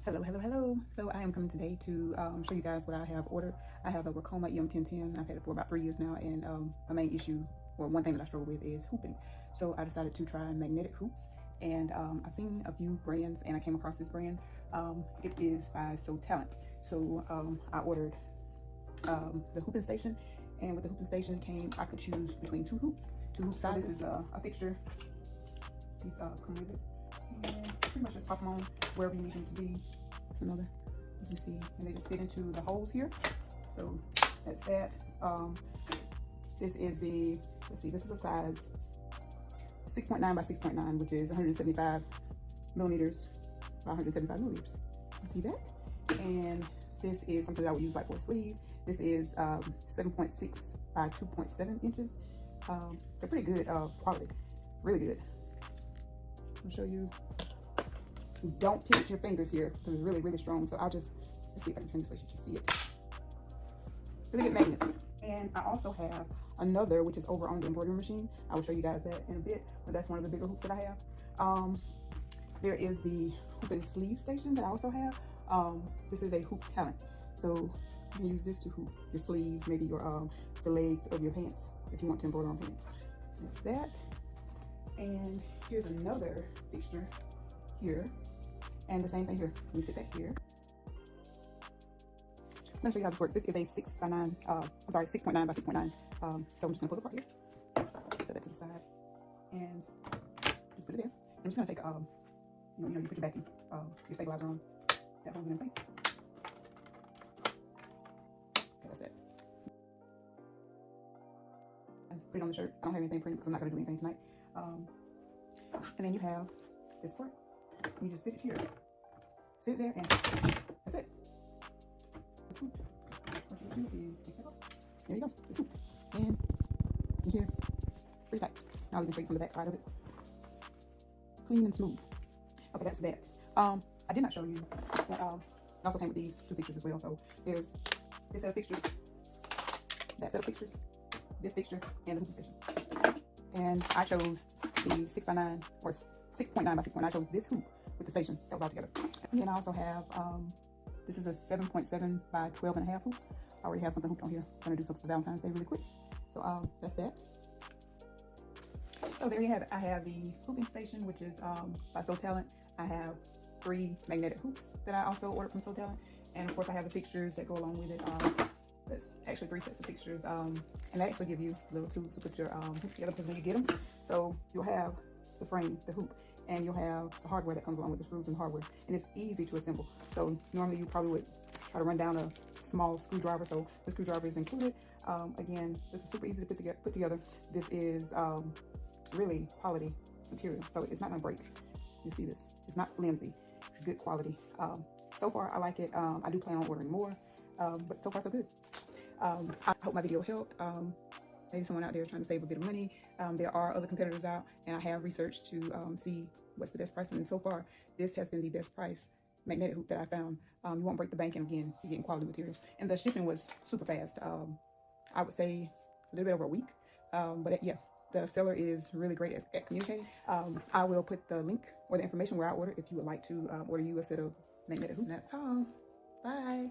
Hello. So I am coming today to show you guys what I have ordered. I have a Ricoma EM1010. I've had it for about 3 years now, and my main issue, or one thing that I struggle with, is hooping. So I decided to try magnetic hoops, and I've seen a few brands, and I came across this brand. It is by Sewtalent. So I ordered the hooping station, and with the hooping station came, I could choose between two hoop sizes. This is a fixture. These come with it, and pretty much just pop them on wherever you need them to be. That's another, you can see, and they just fit into the holes here. So that's that. This is the, let's see, this is a size 6.9 by 6.9, which is 175 millimeters by 175 millimeters. You see that? And this is something that I would use like for a sleeve. This is 7.6 by 2.7 inches. They're pretty good quality, really good. I'll show you. Don't pinch your fingers here because it's really strong. So I'll just, let's see if I can turn this way so you can see it. Really good magnets. And I also have another, which is over on the embroidery machine. I will show you guys that in a bit, but that's one of the bigger hoops that I have. There is the hoop and sleeve station that I also have. This is a Sewtalent. So you can use this to hoop your sleeves, maybe your the legs of your pants if you want to embroider on pants. That's that. And here's another fixture here, and the same thing here. Let me sit back here. I'm gonna show you how this works. This is a 6.9 by 6.9. So I'm just gonna pull it apart here. Set that to the side and just put it there. I'm just gonna take you know, you put your backing, your stabilizer on. That holds it in place. Okay, that's it. And put it on the shirt. I don't have anything printed because I'm not gonna do anything tonight. And then you have this part. You just sit it here. Sit it there, and that's it. This hoop. What you do is take that off. There you go. This hoop. And in here, pretty tight. Now we can show you from the back side of it. Clean and smooth. Okay, that's that. I did not show you that it also came with these two fixtures as well. So there's this set of fixtures, that set of fixtures, this fixture, and the hoop fixture. And I chose the 6 by 9 or 6.9 by 6.9. I chose this hoop with the station that was all together. And then I also have this is a 7.7 by 12.5 hoop. I already have something hooped on here. I'm gonna do something for Valentine's Day really quick. So that's that. So there you have it. I have the hooping station, which is by Sewtalent. I have 3 magnetic hoops that I also ordered from Sewtalent, and of course I have the fixtures that go along with it. That's actually 3 sets of fixtures, and they actually give you little tools to put your hoops together because when you get them, so you'll have the frame, the hoop, and you'll have the hardware that comes along with the screws and hardware, and it's easy to assemble. So normally you probably would try to run down a small screwdriver, so the screwdriver is included. Again, this is super easy to put together. This is really quality material, so it's not gonna break. You see this, it's not flimsy, it's good quality. So far I like it. I do plan on ordering more, but so far so good. I hope my video helped. Maybe someone out there trying to save a bit of money. There are other competitors out, and I have researched to see what's the best price, and so far this has been the best price magnetic hoop that I found. You won't break the bank, and again, you're getting quality materials, and the shipping was super fast. I would say a little bit over a week, but yeah, the seller is really great at communicating. I will put the link or the information where I order if you would like to order you a set of magnetic hoops. That's all. Bye.